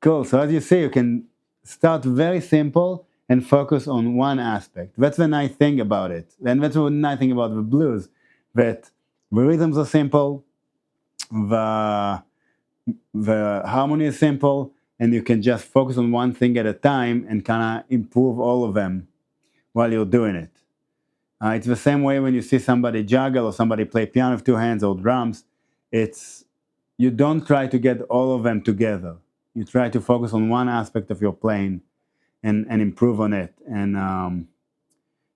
Cool. So as you see, you can start very simple and focus on one aspect. That's the nice thing about it. And that's the nice thing about the blues, that the rhythms are simple, the harmony is simple, and you can just focus on one thing at a time and kind of improve all of them while you're doing it. It's the same way when you see somebody juggle or somebody play piano with two hands or drums. It's you don't try to get all of them together. You try to focus on one aspect of your playing and improve on it. And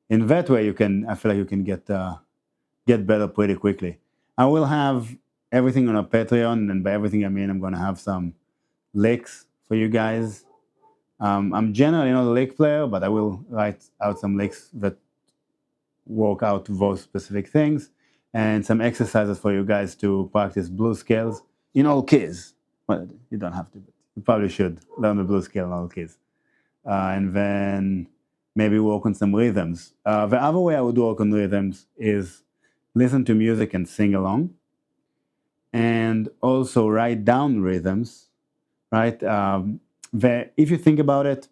in that way, I feel like you can get better pretty quickly. I will have everything on our Patreon, and by everything I mean I'm going to have some licks for you guys. I'm generally not a lick player, but I will write out some licks that work out those specific things, and some exercises for you guys to practice blues scales in all keys. Well, you don't have to, but you probably should learn the blues scale in all keys. And then maybe work on some rhythms. The other way I would work on rhythms is listen to music and sing along, and also write down rhythms, right? If you think about it,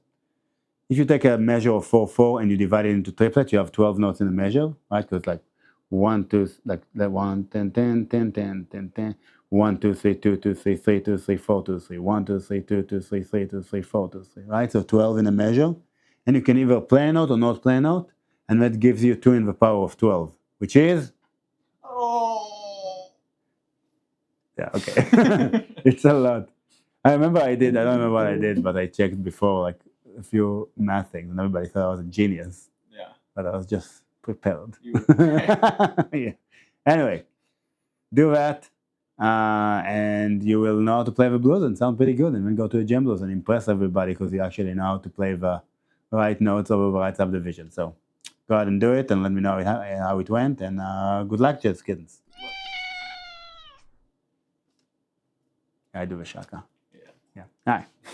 if you take a measure of 4/4 and you divide it into triplets, you have 12 notes in the measure, right? Because like 1, 2, like 1, 10, 10, 10, 10, 10, 10, 1, 2, 3, 2, 2, 3, 3, 2, 3, 4, 2, 3, 1, 2, 3, 2, 2, 3, 3, 2, 3, 4, 2, 3, right? So 12 in a measure. And you can either play a note or not play a note, and that gives you 2 in the power of 12, which is? Oh. Yeah, okay. It's a lot. I don't remember what I did, but I checked before, like a few math things, and everybody thought I was a genius. Yeah. But I was just prepared. You were Yeah. Anyway, do that, and you will know how to play the blues and sound pretty good, and then go to the jam blues and impress everybody because you actually know how to play the right notes over the right subdivision. So go ahead and do it, and let me know how it went, and good luck, Jets kittens. I do the shaka. Yeah. Yeah. All right.